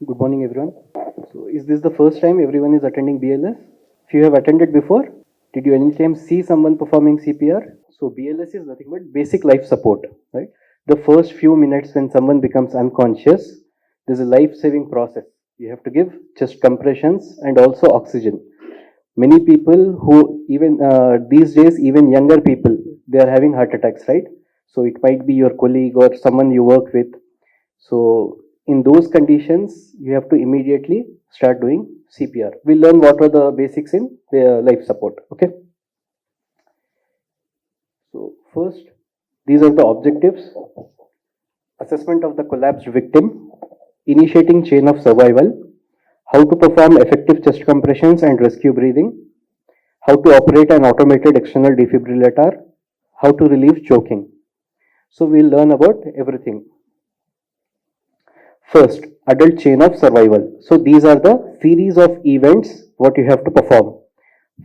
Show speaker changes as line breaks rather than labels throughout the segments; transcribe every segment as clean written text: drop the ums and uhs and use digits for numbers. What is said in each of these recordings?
Good morning, everyone. So, is this the first time everyone is attending BLS? If you have attended before, did you any time see someone performing CPR? So, BLS is nothing but basic life support, right? The first few minutes when someone becomes unconscious, there's a life-saving process. You have to give chest compressions and also oxygen. Many people who even these days, even younger people, they are having heart attacks, right? So, it might be your colleague or someone you work with. So in those conditions, you have to immediately start doing CPR. We'll learn what are the basics in life support. Okay. So first, these are the objectives: assessment of the collapsed victim, initiating chain of survival, how to perform effective chest compressions and rescue breathing, how to operate an automated external defibrillator, how to relieve choking. So we'll learn about everything. First, adult chain of survival. So these are the series of events what you have to perform.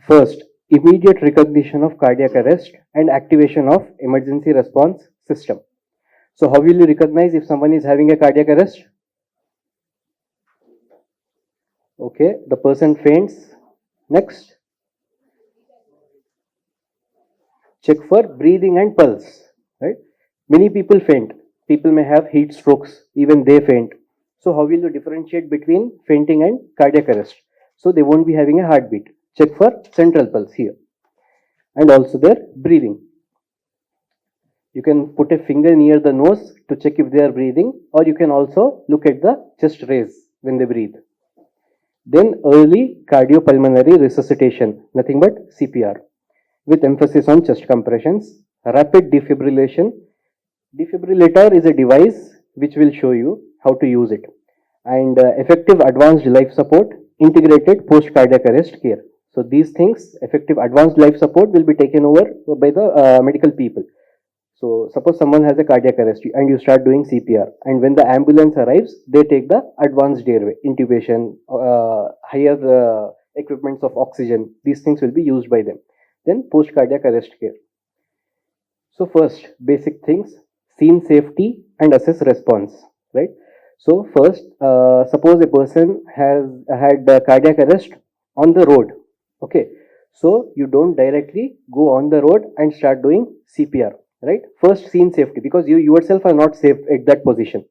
First, immediate recognition of cardiac arrest and activation of emergency response system. So how will you recognize if someone is having a cardiac arrest? Okay, the person faints. Next, check for breathing and pulse. Right? Many people faint. People may have heat strokes, even they faint. So how will you differentiate between fainting and cardiac arrest? So they won't be having a heartbeat. Check for central pulse here and also their breathing. You can put a finger near the nose to check if they are breathing, or you can also look at the chest raise when they breathe. Then early cardiopulmonary resuscitation, nothing but CPR, with emphasis on chest compressions. Rapid defibrillation. Defibrillator is a device which will show you how to use it. And effective advanced life support, integrated post cardiac arrest care. So these things, effective advanced life support, will be taken over by the medical people. So suppose someone has a cardiac arrest and you start doing CPR, and when the ambulance arrives, they take the advanced airway, intubation, higher equipments of oxygen. These things will be used by them. Then post cardiac arrest care. So first, basic things: scene safety and assess response. Right. So first, suppose a person has had cardiac arrest on the road. Okay. So you don't directly go on the road and start doing CPR. Right. First, scene safety, because you yourself are not safe at that position.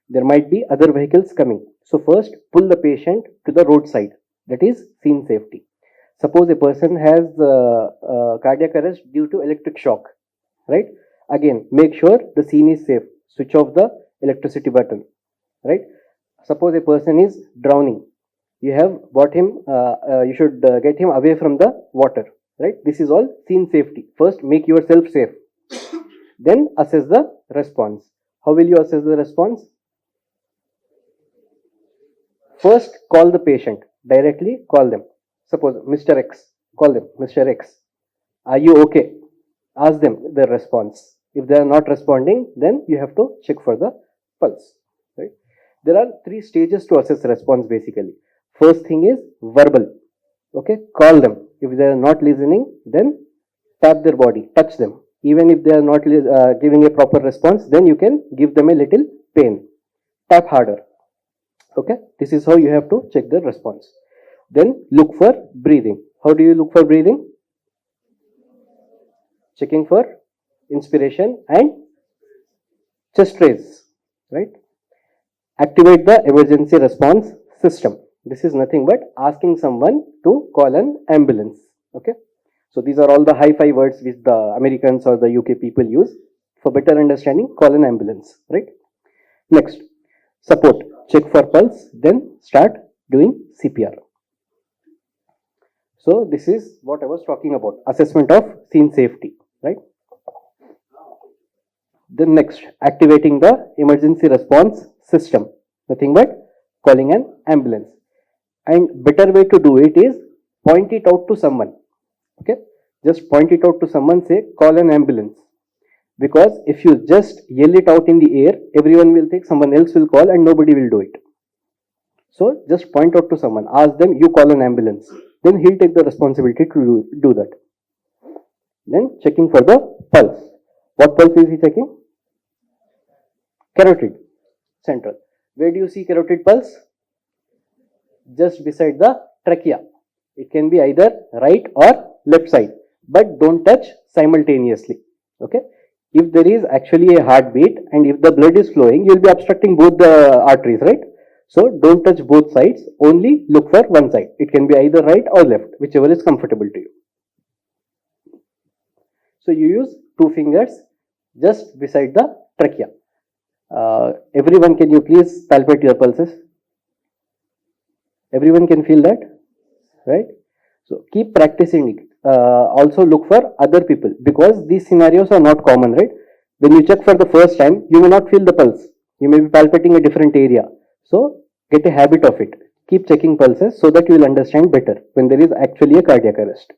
There might be other vehicles coming. So first, pull the patient to the roadside. That is scene safety. Suppose a person has cardiac arrest due to electric shock. Right. Again, make sure the scene is safe. Switch off the electricity button. Right. Suppose a person is drowning. You have brought him. You should get him away from the water. Right. This is all scene safety. First, make yourself safe. Then assess the response. How will you assess the response? First, call the patient. Directly call them. Suppose Mr. X. Call them. Mr. X. Are you okay? Ask them their response. If they are not responding, then you have to check for the pulse. Right? There are 3 stages to assess response basically. First thing is verbal. Okay, call them. If they are not listening, then tap their body, touch them. Even if they are not giving a proper response, then you can give them a little pain. Tap harder. Okay, this is how you have to check the response. Then look for breathing. How do you look for breathing? Checking for inspiration and chest raise, right? Activate the emergency response system. This is nothing but asking someone to call an ambulance. Okay, so these are all the hi-fi words which the Americans or the UK people use. For better understanding, call an ambulance, right? Next, support. Check for pulse, then start doing CPR. So this is what I was talking about, assessment of scene safety, right? Then next, activating the emergency response system, nothing but calling an ambulance. And better way to do it is point it out to someone. Okay, just point it out to someone, say call an ambulance. Because if you just yell it out in the air, everyone will think someone else will call and nobody will do it. So just point out to someone, ask them, you call an ambulance. Then he'll take the responsibility to do that. Then checking for the pulse. What pulse is he checking? Carotid, central. Where do you see carotid pulse? just beside the trachea. It can be either right or left side, but don't touch simultaneously. Okay. If there is actually a heartbeat and if the blood is flowing, you'll be obstructing both the arteries, right? So don't touch both sides, only look for one side. It can be either right or left, whichever is comfortable to you. So you use two fingers just beside the trachea. Everyone, can you please palpate your pulses? Everyone can feel that, right? So keep practicing it. Also look for other people, because these scenarios are not common, right? When you check for the first time, you may not feel the pulse. You may be palpating a different area. So get a habit of it. Keep checking pulses so that you will understand better when there is actually a cardiac arrest.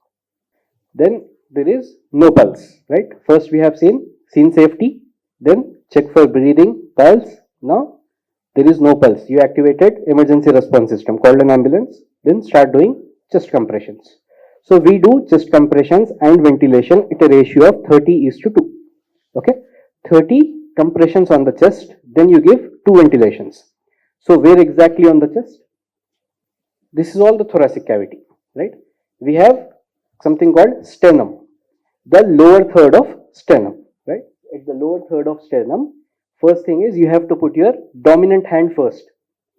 Then there is no pulse, right? First we have seen scene safety, then check for breathing, pulse. Now there is no pulse. You activated emergency response system, called an ambulance, then start doing chest compressions. So we do chest compressions and ventilation at a ratio of 30:2. Okay, 30 compressions on the chest, then you give 2 ventilations. So where exactly on the chest? This is all the thoracic cavity, right? We have something called sternum, the lower third of sternum, right? At the lower third of sternum, first thing is you have to put your dominant hand first.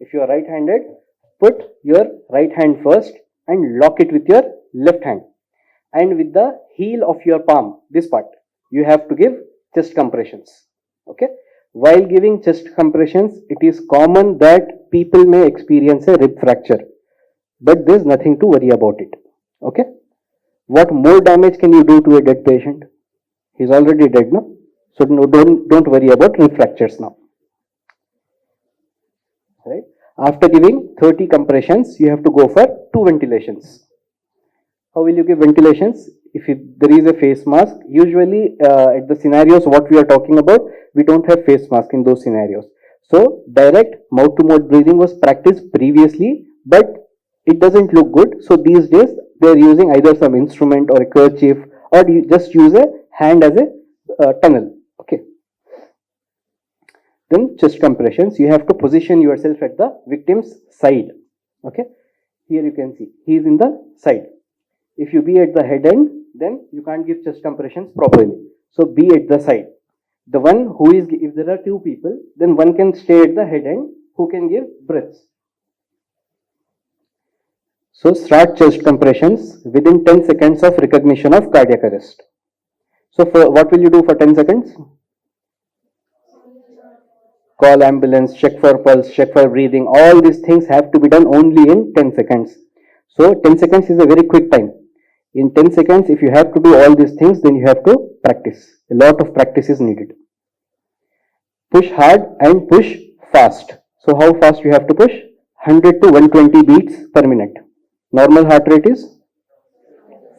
If you are right handed, put your right hand first and lock it with your left hand. And with the heel of your palm, this part, you have to give chest compressions. Okay. While giving chest compressions, it is common that people may experience a rib fracture, but there's nothing to worry about it. Okay. What more damage can you do to a dead patient? He's already dead, no? So no, don't worry about rib fractures now. Right? After giving 30 compressions, you have to go for 2 ventilations. How will you give ventilations? If there is a face mask, usually at the scenarios what we are talking about, we don't have face mask in those scenarios. So direct mouth to mouth breathing was practiced previously, but it doesn't look good. So these days they are using either some instrument or a kerchief, or you just use a hand as a tunnel. Okay. Then chest compressions, you have to position yourself at the victim's side. Okay. Here you can see he is in the side. If you be at the head end, then you can't give chest compressions properly. So be at the side. The one who is, if there are 2 people, then one can stay at the head end who can give breaths. So start chest compressions within 10 seconds of recognition of cardiac arrest. So for what will you do for 10 seconds? Call ambulance, check for pulse, check for breathing. All these things have to be done only in 10 seconds. So 10 seconds is a very quick time. In 10 seconds, if you have to do all these things, then you have to practice. A lot of practice is needed. Push hard and push fast. So how fast you have to push? 100 to 120 beats per minute. Normal heart rate is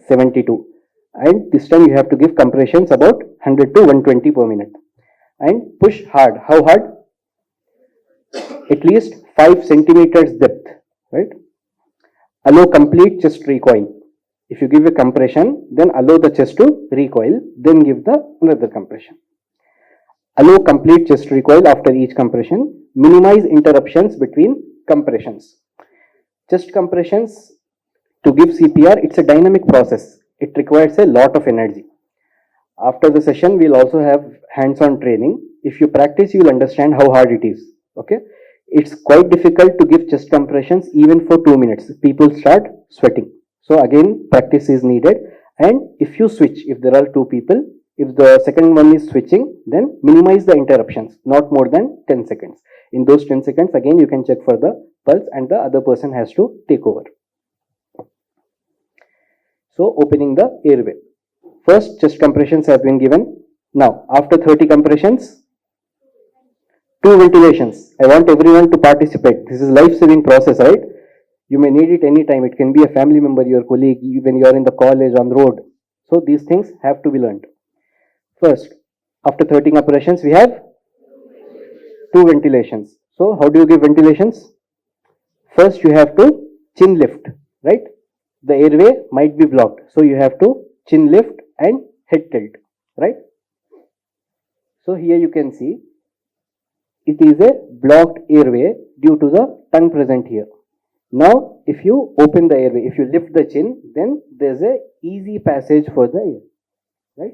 72. And this time you have to give compressions about 100 to 120 per minute. And push hard. How hard? At least 5 centimeters depth. Right? Allow complete chest recoil. If you give a compression, then allow the chest to recoil, then give the another compression. Allow complete chest recoil after each compression. Minimize interruptions between compressions. Chest compressions, to give CPR, it's a dynamic process. It requires a lot of energy. After the session, we'll also have hands-on training. If you practice, you'll understand how hard it is. Okay? It's quite difficult to give chest compressions even for 2 minutes. People start sweating. So again, practice is needed. And if you switch, if there are 2 people, if the second one is switching, then minimize the interruptions, not more than 10 seconds. In those 10 seconds, again, you can check for the pulse and the other person has to take over. So opening the airway. First, chest compressions have been given. Now, after 30 compressions, 2 ventilations. I want everyone to participate. This is life-saving process, right? You may need it anytime. It can be a family member, your colleague, when you are in the college, on the road. So these things have to be learned. First, after 30 operations, we have 2 ventilations. So how do you give ventilations? First, you have to chin lift, right? The airway might be blocked. So you have to chin lift and head tilt, right? So here you can see it is a blocked airway due to the tongue present here. Now, if you open the airway, if you lift the chin, then there's a easy passage for the air, right?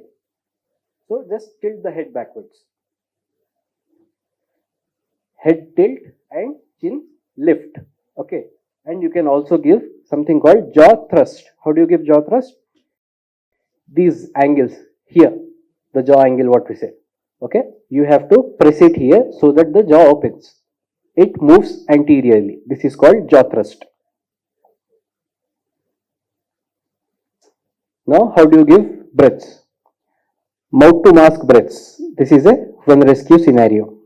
So just tilt the head backwards. Head tilt and chin lift. Okay. And you can also give something called jaw thrust. How do you give jaw thrust? These angles here, the jaw angle, what we say. Okay. You have to press it here so that the jaw opens. It moves anteriorly. This is called jaw thrust. Now, how do you give breaths? Mouth to mask breaths. This is a one rescue scenario.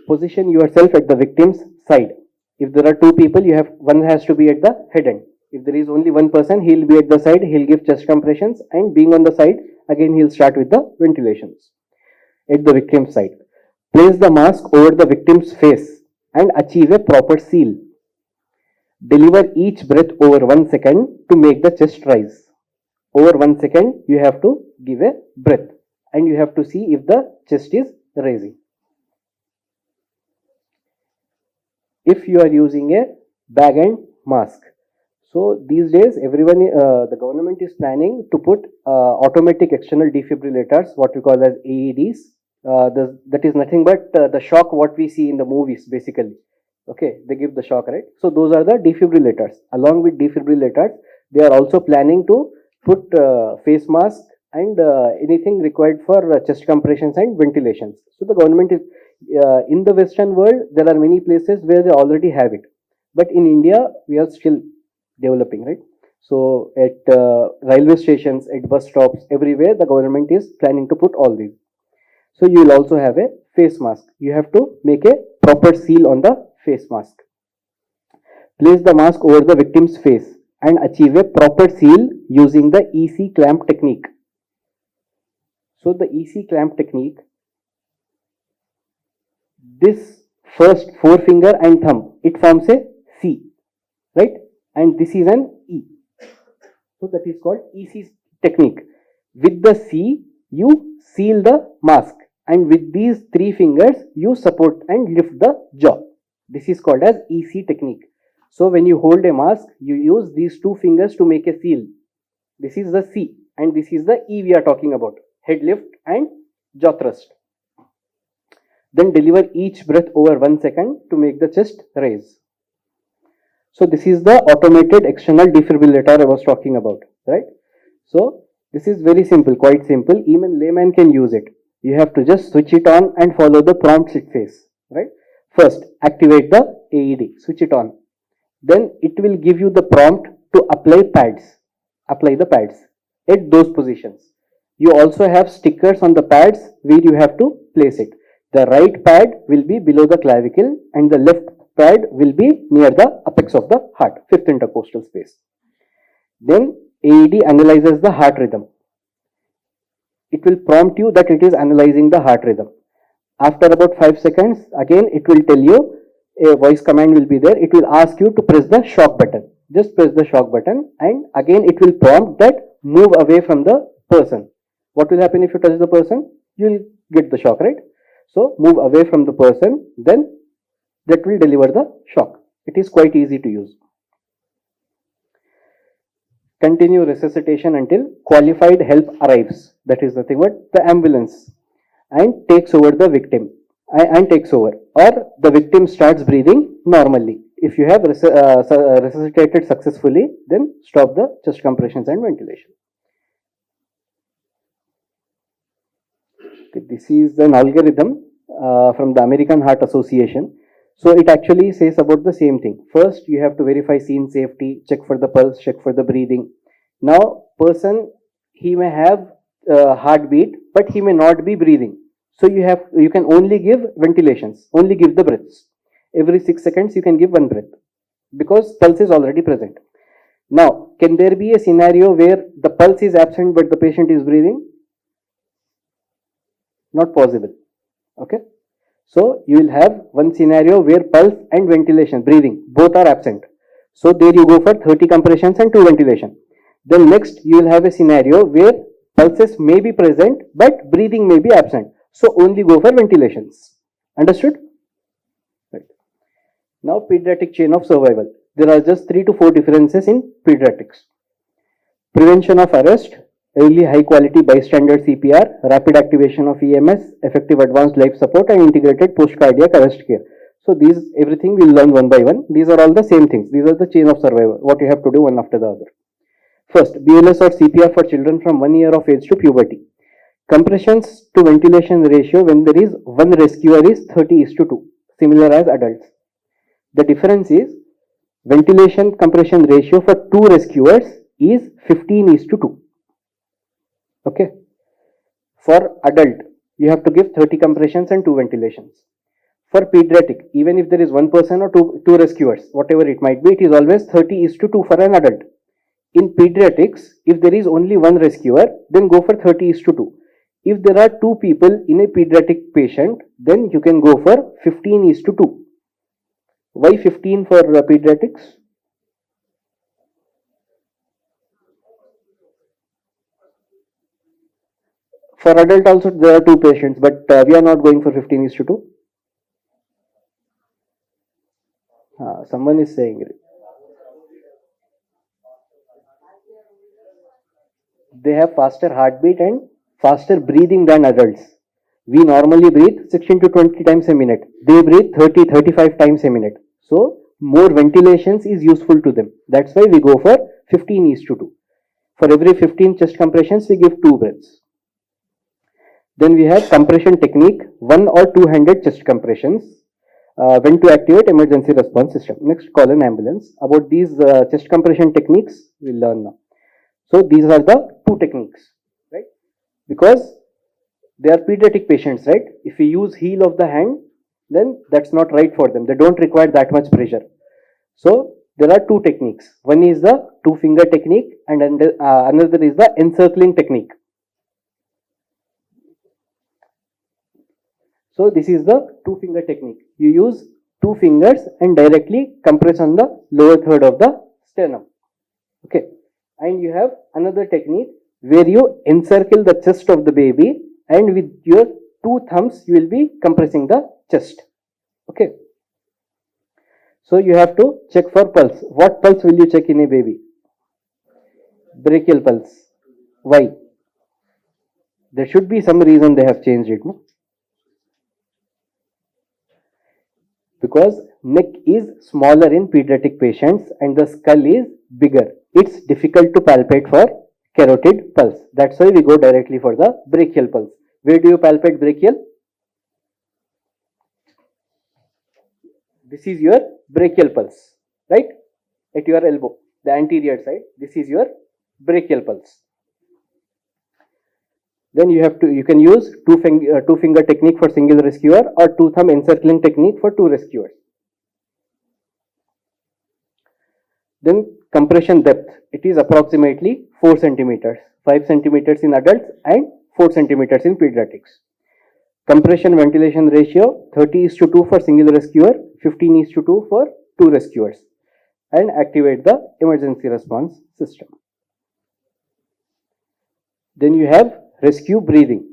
Position yourself at the victim's side. If there are two people, one has to be at the head end. If there is only one person, he'll be at the side, he'll give chest compressions, and being on the side, again he'll start with the ventilations. At the victim's side. Place the mask over the victim's face and achieve a proper seal. Deliver each breath over 1 second to make the chest rise. Over 1 second, you have to give a breath and you have to see if the chest is rising. If you are using a bag and mask, so these days everyone, the government is planning to put automatic external defibrillators, what we call as AEDs. That is nothing but the shock what we see in the movies basically. Okay, they give the shock, right? So those are the defibrillators. Along with defibrillators, they are also planning to put face mask and anything required for chest compressions and ventilations. So the government is in the Western world, there are many places where they already have it, but in India we are still developing, right? So at railway stations, at bus stops, everywhere the government is planning to put all these. So you will also have a face mask. You have to make a proper seal on the face mask. Place the mask over the victim's face and achieve a proper seal using the EC clamp technique. So the EC clamp technique, this first forefinger and thumb, it forms a C, right? And this is an E. So that is called EC technique. With the C, you seal the mask, and with these three fingers, you support and lift the jaw. This is called as EC technique. So when you hold a mask, you use these two fingers to make a seal. This is the C, and this is the E we are talking about, head lift and jaw thrust. Then deliver each breath over 1 second to make the chest rise. So this is the automated external defibrillator I was talking about, right? So this is very simple, quite simple. Even layman can use it. You have to just switch it on and follow the prompts it says, right? First, activate the AED, switch it on. Then it will give you the prompt to apply pads. Apply the pads at those positions. You also have stickers on the pads where you have to place it. The right pad will be below the clavicle and the left pad will be near the apex of the heart, fifth intercostal space. Then AED analyzes the heart rhythm. It will prompt you that it is analyzing the heart rhythm. After about 5 seconds, again it will tell you, a voice command will be there. It will ask you to press the shock button. Just press the shock button and again it will prompt that move away from the person. What will happen if you touch the person? You will get the shock, right? So move away from the person, then that will deliver the shock. It is quite easy to use. Continue resuscitation until qualified help arrives. That is nothing but the ambulance and takes over the victim and takes over, or the victim starts breathing normally. If you have resuscitated successfully, then stop the chest compressions and ventilation. Okay, this is an algorithm from the American Heart Association. So it actually says about the same thing. First, you have to verify scene safety, check for the pulse, check for the breathing. Now, person, he may have heartbeat, but he may not be breathing. So you can only give ventilations, only give the breaths. Every 6 seconds, you can give one breath because pulse is already present. Now, can there be a scenario where the pulse is absent but the patient is breathing? Not possible. Okay. So you will have one scenario where pulse and ventilation, breathing, both are absent. So there you go for 30 compressions and 2 ventilation. Then next you will have a scenario where pulses may be present but breathing may be absent. So only go for ventilations. Understood? Right. Now pediatric chain of survival. There are just 3 to 4 differences in pediatrics. Prevention of arrest, early high quality bystander CPR, rapid activation of EMS, effective advanced life support and integrated post cardiac arrest care. So these everything we'll learn one by one. These are all the same things. These are the chain of survival, what you have to do one after the other. First, BLS or CPR for children from 1 year of age to puberty. Compressions to ventilation ratio when there is one rescuer is 30:2, similar as adults. The difference is ventilation compression ratio for 2 rescuers is 15:2. Okay. For adult, you have to give 30 compressions and 2 ventilations. For pediatric, even if there is one person or two rescuers, whatever it might be, it is always 30:2 for an adult. In pediatrics, if there is only one rescuer, then go for 30:2. If there are 2 people in a pediatric patient, then you can go for 15:2. Why 15 for pediatrics? For adult also there are 2 patients, but we are not going for 15:2. Someone is saying they have faster heartbeat and faster breathing than adults. We normally breathe 16 to 20 times a minute. They breathe 30-35 times a minute. So more ventilations is useful to them. That's why we go for 15:2. For every 15 chest compressions, we give 2 breaths. Then we have compression technique, 1 or 2-handed chest compressions. When to activate emergency response system. Next, call an ambulance. About these chest compression techniques, we'll learn now. So these are the 2 techniques, right? Because they are pediatric patients, right? If we use heel of the hand, then that's not right for them. They don't require that much pressure. So there are 2 techniques. One is the 2-finger technique and another is the encircling technique. So this is the 2-finger technique. You use 2 fingers and directly compress on the lower third of the sternum. Okay. And you have another technique where you encircle the chest of the baby and with your 2 thumbs you will be compressing the chest. Okay. So you have to check for pulse. What pulse will you check in a baby? Brachial pulse. Why? There should be some reason they have changed it. No? Because neck is smaller in pediatric patients and the skull is bigger. It's difficult to palpate for carotid pulse. That's why we go directly for the brachial pulse. Where do you palpate brachial? This is your brachial pulse, right? At your elbow, the anterior side. This is your brachial pulse. Then you can use 2-finger technique for single rescuer or 2-thumb encircling technique for 2 rescuers. Then compression depth, it is approximately 4 centimeters, 5 centimeters in adults and 4 centimeters in pediatrics. Compression ventilation ratio 30:2 for single rescuer, 15:2 for 2 rescuers, and activate the emergency response system. Then you have rescue breathing.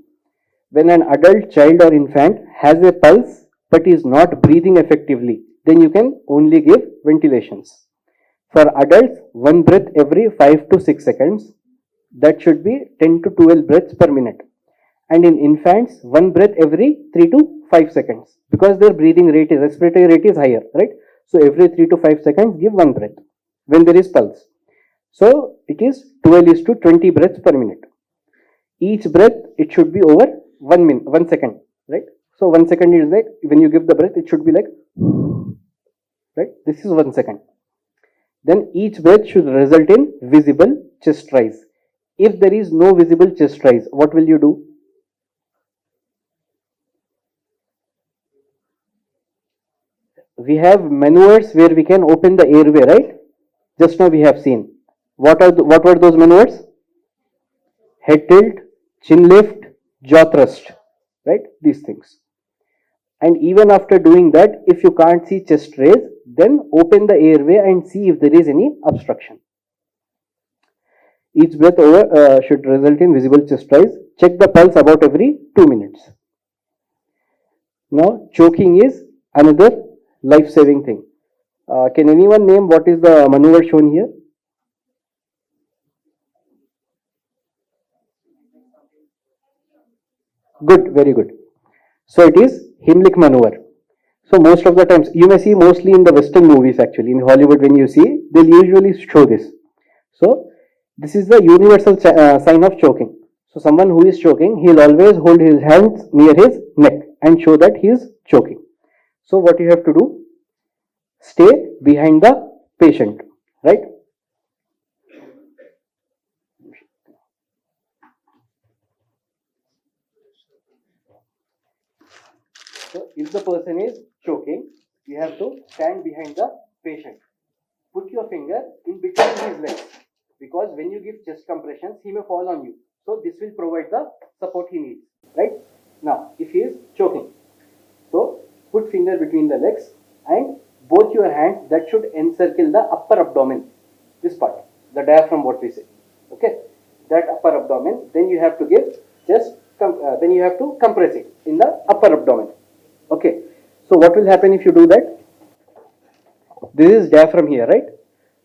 When an adult child or infant has a pulse but is not breathing effectively, then you can only give ventilations. For adults, 1 breath every 5 to 6 seconds. That should be 10 to 12 breaths per minute. And in infants, 1 breath every 3 to 5 seconds. Because their breathing rate is, respiratory rate is higher, right? So every 3 to 5 seconds, give 1 breath when there is pulse. So it is 12:20 breaths per minute. Each breath, it should be over 1 second, right? So 1 second is like, when you give the breath, it should be like, right? This is 1 second. Then each breath should result in visible chest rise. If there is no visible chest rise, what will you do? We have maneuvers where we can open the airway, right? Just now we have seen. What were those maneuvers? Head tilt, chin lift, jaw thrust, right? These things. And even after doing that, if you can't see chest raise, then open the airway and see if there is any obstruction. Each breath over should result in visible chest rise. Check the pulse about every 2 minutes. Now, choking is another life-saving thing. Can anyone name what is the maneuver shown here? Good, very good. So it is Heimlich maneuver. So most of the times, you may see mostly in the Western movies actually, in Hollywood when you see, they'll usually show this. So this is the universal sign of choking. So someone who is choking, he'll always hold his hands near his neck and show that he is choking. So what you have to do, stay behind the patient, right? So if the person is choking, you have to stand behind the patient. Put your finger in between his legs, because when you give chest compressions, he may fall on you. So this will provide the support he needs, right? Now, if he is choking, so put finger between the legs and both your hands that should encircle the upper abdomen, this part, the diaphragm, what we say, okay? That upper abdomen, then you have to give just, then you have to compress it in the upper abdomen, okay? So what will happen if you do that? This is diaphragm here, right?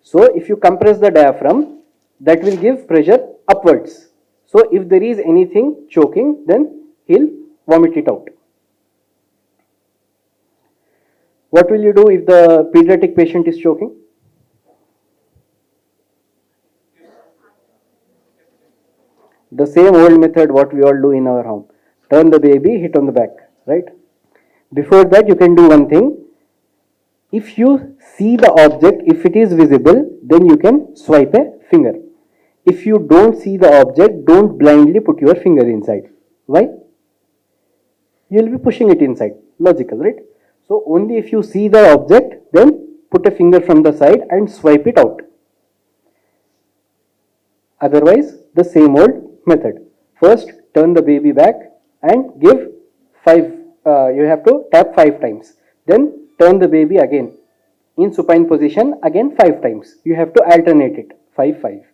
So if you compress the diaphragm, that will give pressure upwards. So if there is anything choking, then he'll vomit it out. What will you do if the pediatric patient is choking? The same old method what we all do in our home. Turn the baby, hit on the back, right? Before that, you can do one thing. If you see the object, if it is visible, then you can swipe a finger. If you don't see the object, don't blindly put your finger inside. Why? You will be pushing it inside. Logical, right? So only if you see the object, then put a finger from the side and swipe it out. Otherwise, the same old method. First, turn the baby back and give 5, you have to tap 5 times. Then turn the baby again in supine position again 5 times. You have to alternate it, 5, 5.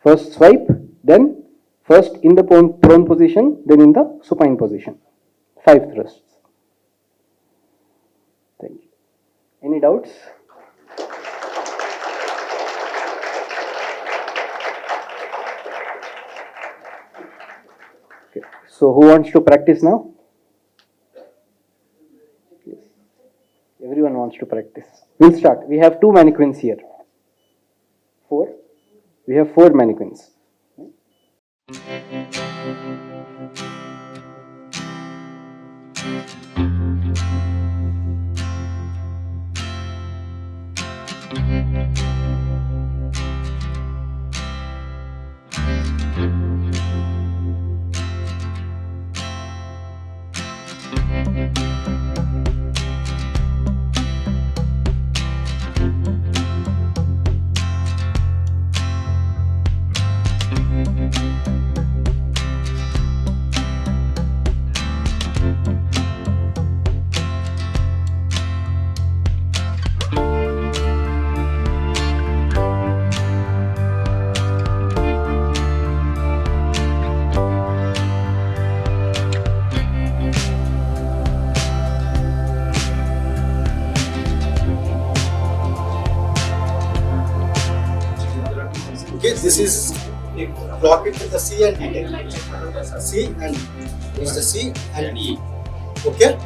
First swipe, then first in the prone position, then in the supine position. 5 thrusts. Thank you. Any doubts? Okay. So who wants to practice now? Yes. Everyone wants to practice. We'll start. We have 2 mannequins here. 4. We have 4 mannequins.
Okay, this is block it with the C and D type. C and this is the C and E. Okay?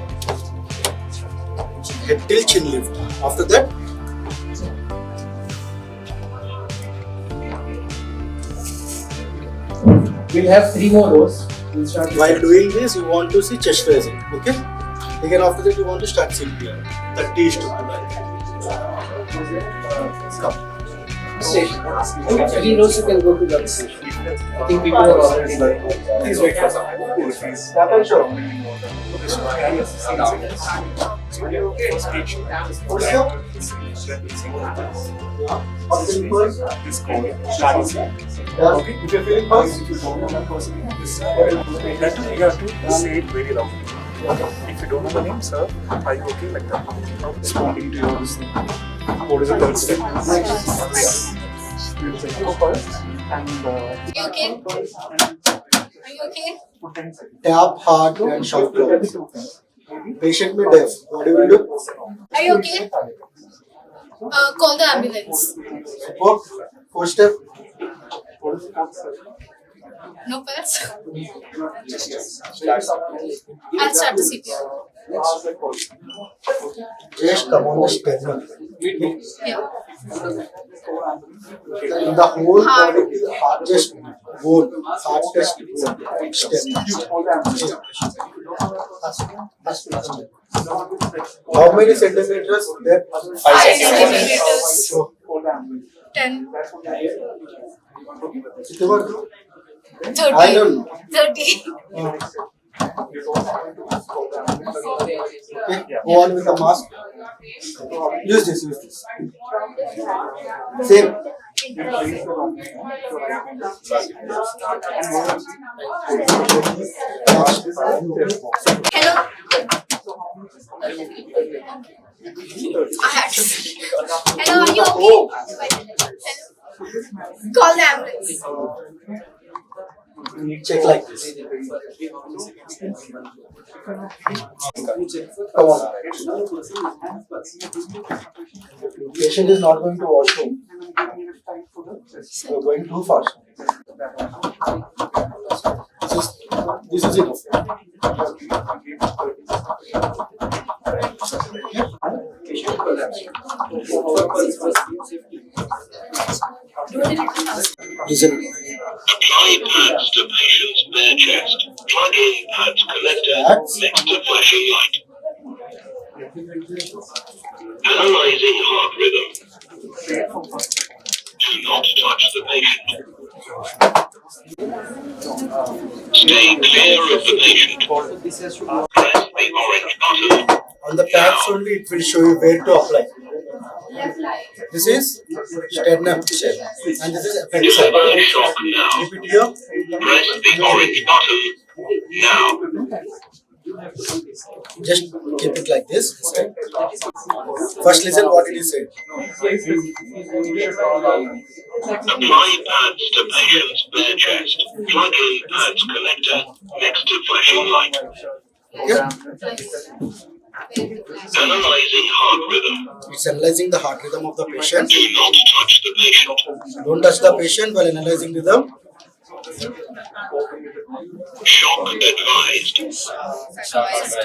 Head till chin lift. After that,
we'll have 3 more rows. We'll start with
while doing this, you want to see chest raising. Okay? Again, after that, you want to start CPR. 30 is to come.
station. 3 rows you can go to that station. I think people are already there. Please wait for some time.
Sure.
Okay, if you're feeling pulse, if you don't know that person, you have to say it very loudly. If you don't know the name, sir, are you okay like that? Responding to your listening. What is the third step? We'll say your pulse and
You okay? Are you okay?
Tap hard and shout loud. Patient may deaf. What do you will do?
Are you okay? Call the ambulance.
Fourth step.
No pulse. I'll start the CPR.
Just come on the sternum.
Yeah.
The whole body, heart just bone, heart just bone. Sternum. How many centimeters there?
5 centimeters. 10.
I don't know.
30.
Okay, go on with the mask. Use this. Same.
Hello. Hello, are you okay? Hello. Call the ambulance.
Check like this. Come on. Patient is not going to washroom. You're going too fast. This is enough. Listen.
Apply pads to patient's bare chest. Plug in pads collector next to flashing light. Analyzing heart rhythm. Do not touch the patient. Stay clear of the patient. Press the orange button.
On the pads only it will show you where to apply. This is sternum shell and this is appendix.
Deliver shock now.
Repeat here.
Press the orange button now.
Just keep it like this. First listen what it is saying.
Apply pads to patient's bare chest. Plug in pads collector next to flashing light. Analyzing heart rhythm.
It's analyzing the heart rhythm of the patient.
Do not touch the patient.
Don't touch the patient while analyzing rhythm.
Shock advised.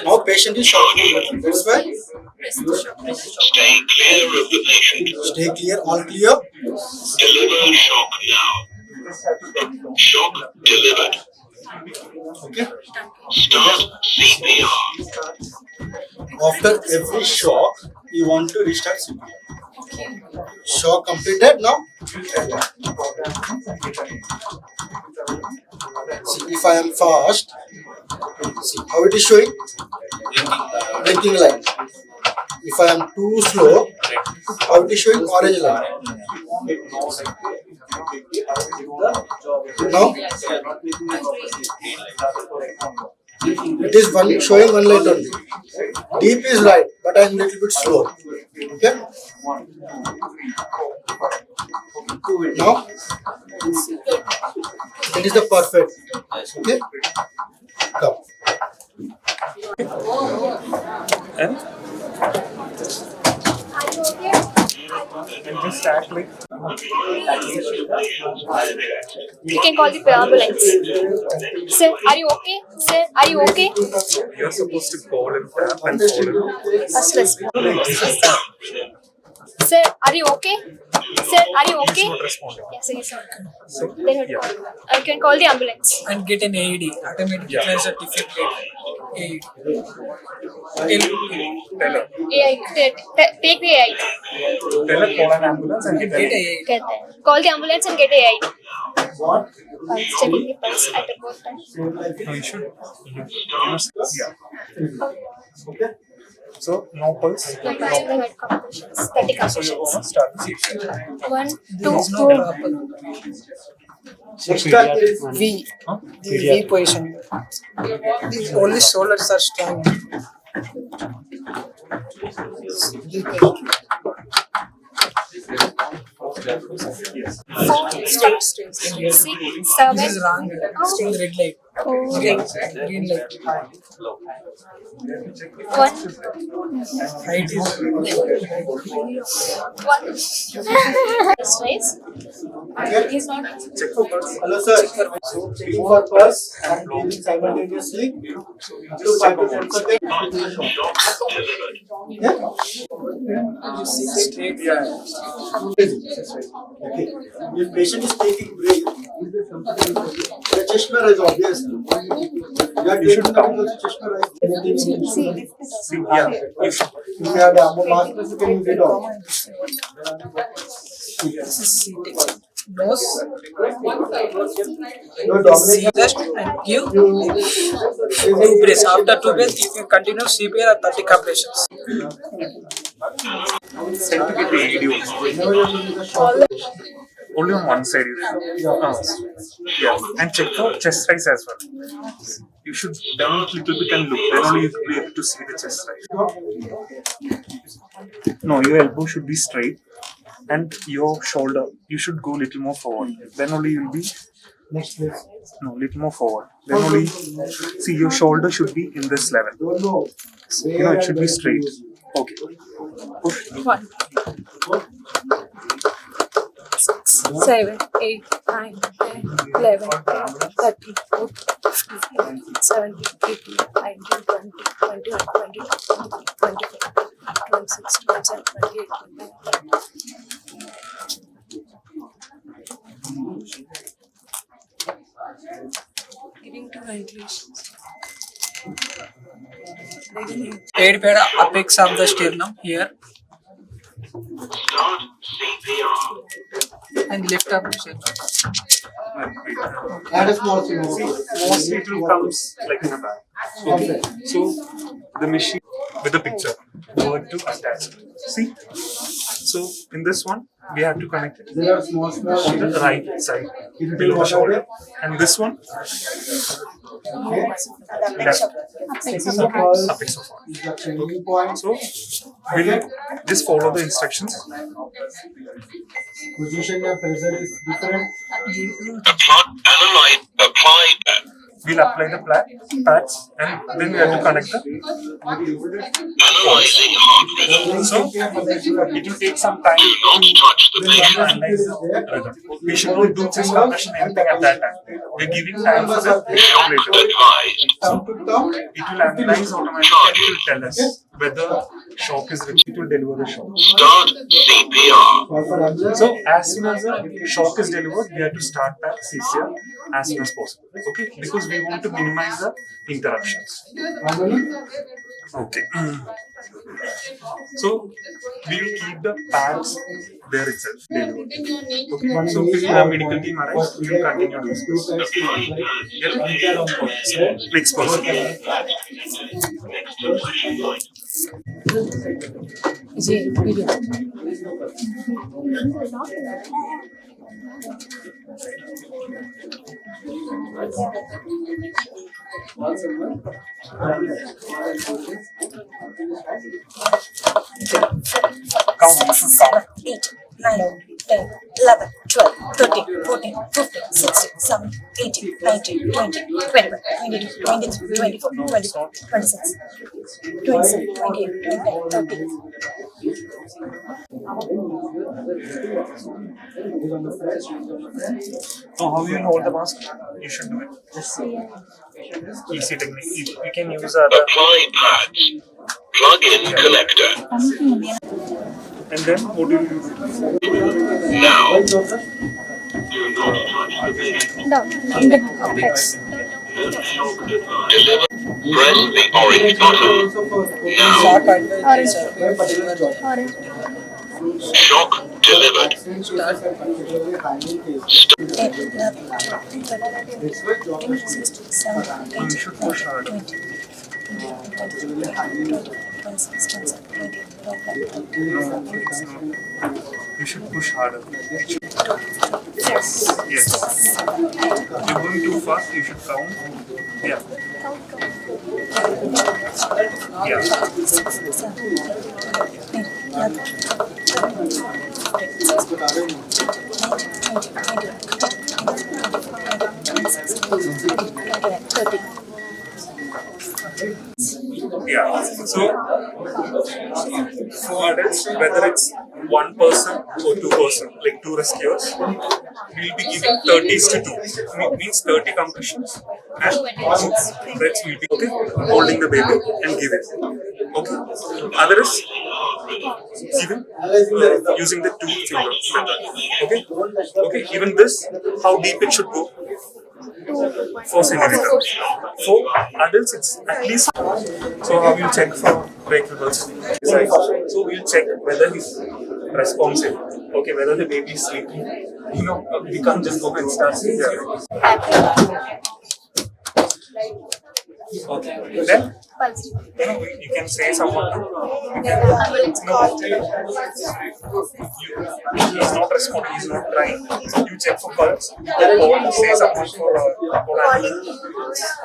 Now patient is shocking. That's why
Stay clear of the patient.
stay clear, all clear.
Deliver shock now. Shock delivered.
Okay.
Start CPR.
After every shock, you want to restart CPR. Shock completed now. See, if I am fast, see how it is showing? Blinking line. If I am too slow, how it is showing? Orange line. Now, it is showing one light only. Deep is right, but I am little bit slow. Okay. Now, it is the perfect. Okay. Come.
And just act like
You can call the ambulance. Sir, are you okay? Sir, are you okay?
you're supposed to call and tap and call it.
First listen. Sir, are you okay? Sir, are you okay?
Not responding.
Yes, he's okay. Then you can call the ambulance.
And get an AED, automatic decline certificate. AED.
Tell her.
AI, take the AI.
Tell her call an ambulance and
Get
get
AED.
Get that. Call the ambulance and get AI. Pulse, checking the pulse at the both times.
No, you should. Yeah. So no pulse.
No pulse, no head compressions. 30
So you're
compressions.
gonna start the CPR.
1, 2,
There is no
2.
proper
Next step is
V. The V position. Only shoulders are strong.
Four, 6, 7,
This is wrong. Still red light. Green light.
One.
Height is
One. Space. He's not.
Hello, sir. So, checking for pulse and breathing simultaneously. 5 to 10 seconds. Yeah?
straight. Yeah.
Okay. If patient is taking breath, the chest may rise obviously. You are taking the chest may rise.
Yeah.
If you have the ammo mask, you can use it all.
This is seating. Nose.
Your dominant
Just and give two breaths. After 2 breaths, you can continue CPR at 30 compressions.
Send to get the AED also. Only on one side. Yeah. And check for chest rise as well. You should bend a little bit and look. Then only you will be able to see the chest rise. No, your elbow should be straight. And your shoulder, you should go little more forward. Then only you will be.
next place.
No, little more forward. Then only. See, your shoulder should be in this level.
Don't know.
It should be straight. Okay. Push.
1, 6, 7, 8, 9, 10, 11, 12, 13, 14, 15, 17, 18, 19, 20, 21, 22, 23, 24, 26, 27, 28, 29. Giving to ventilations.
8 pad apex of the sternum here
Start CPR.
and lift up the sternum.
Add a small thing.
Mostly it will comes like in a bag. Okay. So the machine with the picture word to attach. See? So in this one we have to connect it
There are small
on the right side below the shoulder. And this one left apex of all.
is the changing point.
So we'll just follow the instructions.
Position and pressure is different.
Apply.
We'll apply the pads and then we have to connect the.
Analyzing heart rhythm.
So it will take some time
Do not touch the
to
patient.
analyze the rhythm. We should not do chest compression anything at that time. We're giving time for the
Shock
calculator.
advised.
Thumb to thumb.
It will analyze automatically and it will tell us whether shock is required. It will deliver the shock.
Start CPR.
For ambulance.
So as soon as the shock is delivered, we have to start that CCR as soon as possible. Okay? Because we want to minimize the interruptions.
Ambulance.
Okay. So we will keep the pads there itself delivered. Okay. So if the medical team arrives, we will continue this. Yeah. Next person.
Next to flashing light.
Count. You should count.
8, 9, 10, 11, 12, 13, 14, 15, 16, 17, 18, 19, 20, 21, 22, 23, 24, 25, 26, 27, 28, 29, 30.
So how you will hold the mask? You should do it. Easy technique. You can use other.
Apply pads. Plug in connector.
And then what do you do?
Now. Do not touch the patient.
Down. Apex.
Deliver. Press the orange button. Now.
Short advice is
Particular job.
Orange.
Shock delivered.
Particularly handling case.
10, 11, 12, 13,
This way job
14, 16, 17,
You
18,
should push hard.
20, 21, 22, 26, 27, 28, 29,
No, it's not. You should push harder.
Yes.
Yes. You're going too fast. You should count. Yeah. Yeah.
29, 30.
Yeah. So for adults, whether it's one person or two person, like two rescuers, we'll be giving 30s to 2. Means 30 compressions and 2 breaths will be okay, holding the baby and giving. Okay. Others given using the 2 fingers method. Okay. Okay. Even this, how deep it should go. 4 centimeters. For adults, it's at least. So how you check for breakables? So we'll check whether he's responsive. Okay, whether the baby is sleeping. You know, we can't just go and start sleeping. Okay. Then, you know, you can say someone. He's not responding. He's not trying. You check for pulse. Or say someone for.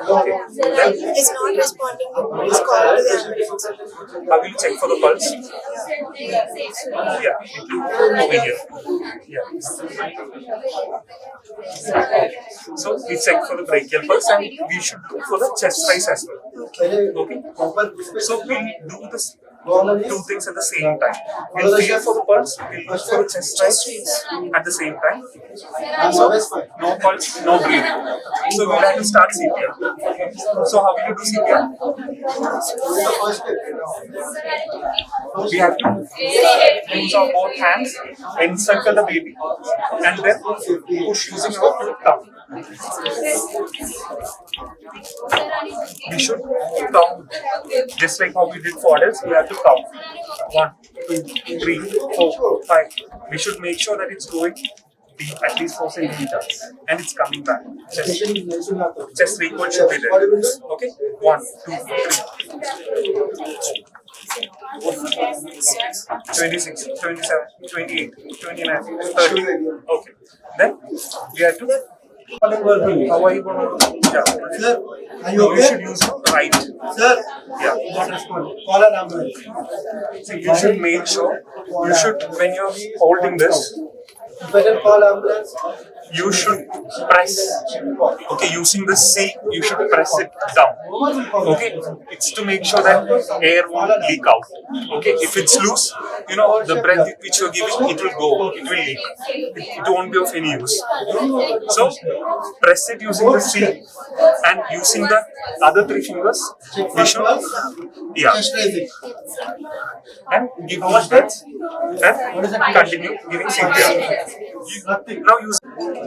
Okay. Then,
Is not responding, please call to the ambulance.
how will you check for the pulse? Yeah, over here. Yeah. So we check for the brachial pulse and we should look for the chest rise as well. Okay. So we'll do this 2 things at the same time. We'll feel for the pulse, we'll look for the chest rise at the same time. So no pulse, no breathing. So we'll have to start CPR. So how will you do CPR? We have to use our both hands, encircle the baby, and then push using our thumb. We should count, just like how we did for adults, we have to count. 1, 2, 3, 4, 5. We should make sure that it's going deep, at least 4 centimeters, and it's coming back. Chest recoil should be there. Okay? 1, 2, 3. 26, 27, 28, 29, 30. Okay. Then we have to. How are you going to? Yeah.
Sir, are you
You
okay?
should use right.
Sir,
Yeah.
call an ambulance.
So you should make sure. You should, when you're holding this,
Better call ambulance.
you should press. Okay, using the C, you should press it down. Okay, it's to make sure that air won't leak out. Okay, if it's loose, you know, the breath which you're giving, it will go, it will leak. It won't be of any use. So, press it using the C and using the other 3 fingers, we should, yeah,
Chest rising.
and give how much breaths and continue giving CPR. Now use,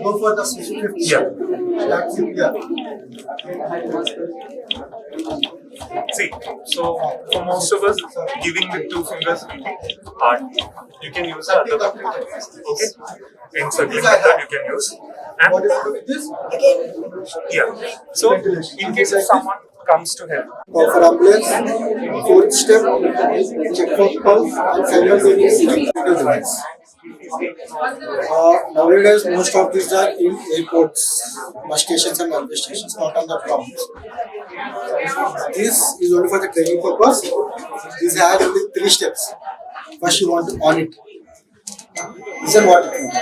Go for the 50.
yeah.
Start CPR.
See, so for most of us, giving with 2 fingers will be hard. You can use the other one. Okay? Encircling method you can use. And
What do you do with this?
yeah. So in case if someone comes to help,
Call for ambulance. 4th step, check for pulse and simultaneously critical device. Nowadays, most of these are in airports, bus stations and railway stations, not on the ground. This is only for the training purpose. This has only 3 steps. First, you want to on it. Listen what it means.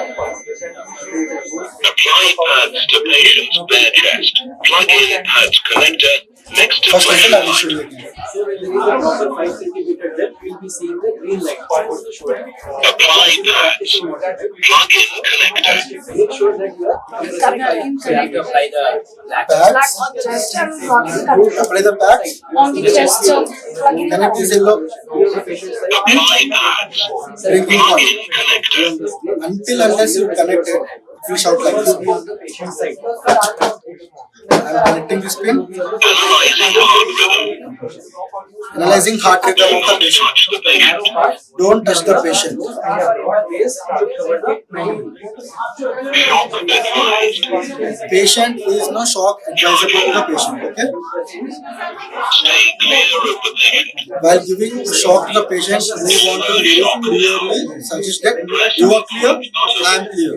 Apply pads to patient's bare chest. Plug in pads connector next to
First lesson I will show
flashlight.
you again.
So when there is a proper 5 centimeter depth, we will be seeing the green light part of the shoulder.
Apply pads. Plug in connector.
Make sure that you are compressing. So you have to apply the
Pads.
Chest and plug
Apply the pads.
on the chest, so plug in.
Connect this yellow
Apply pads.
drinking
Plug
point.
in connector.
Until unless you connect it, you shout like this.
on the patient side.
I am connecting this pin,
Analyzing heart rhythm.
analyzing heart rhythm of the
Don't
patient.
touch the patient.
Don't touch the patient.
Shock advised.
Patient is no shock advisable to the patient. Okay.
Stay clear of the patient.
While giving shock to the patient, we want to very clearly suggest that you are clear, I am clear.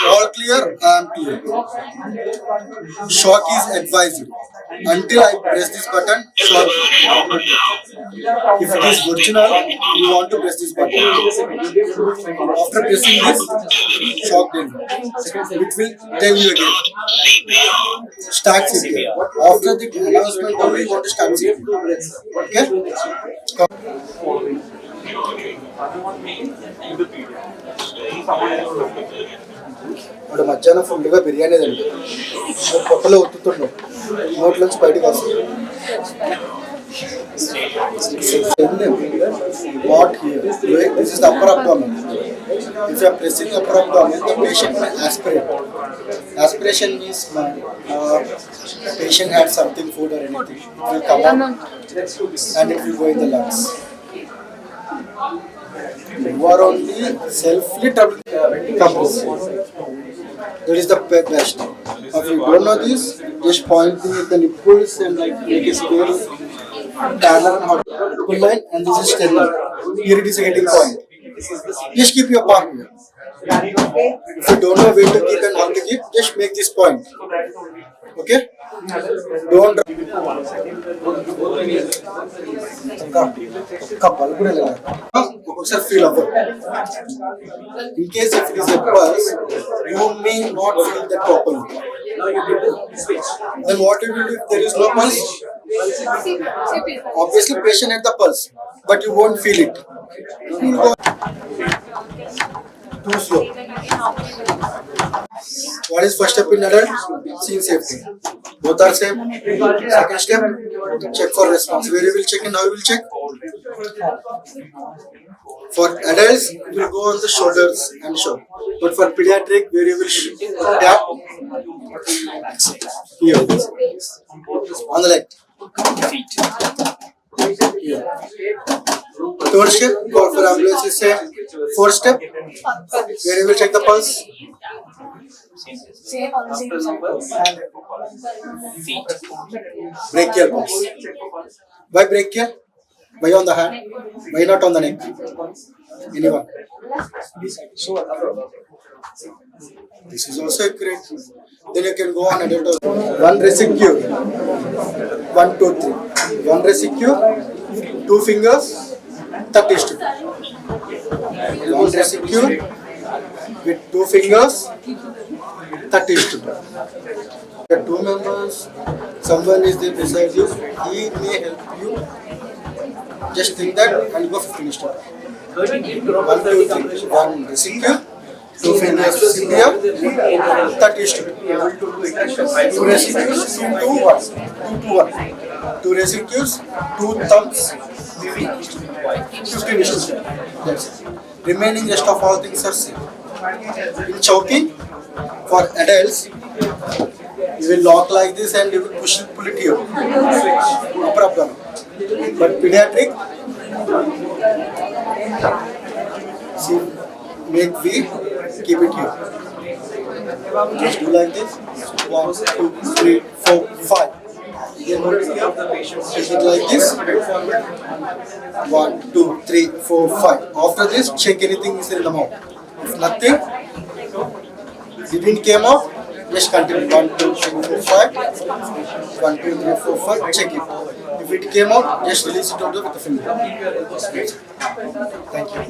All clear, I am clear. shock is advised. Until I press this button, shock. If it is original, you want to press this button. After pressing this, shock then. It will tell you again. Start CPR. After the announcement, only you want to start CPR. Okay? ఇప్పుడు మధ్యాహ్నం ఫుల్గా బిర్యానీ తిండి పొట్టలో ఒత్తుతున్నాం నోట్లోంచి బయటకు వస్తుంది What here? This is the upper abdomen. If you are pressing upper abdomen, the patient may aspirate. Aspiration means patient had something, food or anything. It will come out and it will go in the lungs. You are only selfly compressing. That is the best. If you don't know this, just point at the nipples and like make a scale, parallel and hot nipple line, and this is sternum. Here it is getting point. Just keep your palm here. If you don't know where to keep and how to keep, just make this point. Okay? Don't. Feel of it. In case if it is a pulse, you may not feel that properly. Then what you will do if there is no pulse? Obviously, patient had the pulse, but you won't feel it. You will go too slow. What is first step in adult? Scene safety. Both are same. Second step, check for response. Where you will check and how you will check? For adults, you will go on the shoulders and show. But for pediatric, where you will tap here on the leg. Here. Third step, call for ambulance is same. Fourth step, where you will check the pulse. Brachial pulse. Why brachial? Why on the hand? Why not on the neck? Anyone? This is also accurate. Then you can go on adult. One residue. 1, 2, 3. One residue. 2 fingers. 30 step. One residue with 2 fingers. 30 step. The 2 members. Someone is there beside you. He may help you. Just think that and go 15 step. 1, 2, 3. One residue. 2 fingers here. 30 step. 2 residues. 2, 1. 2, 1. 2 residues. 2 thumbs. 15 step. That's it. Remaining rest of all things are same. In choking, for adults, you will lock like this and you will pull it here. No problem. But pediatric, see, make V, keep it here. Just do like this. 1, 2, 3, 4, 5. Take it like this. 1, 2, 3, 4, 5. After this, check anything is in the mouth. If nothing, didn't came out, just continue. 1, 2, 3, 4, 5. 1, 2, 3, 4, 5. Check it. If it came out, just release it out with the finger. Thank you.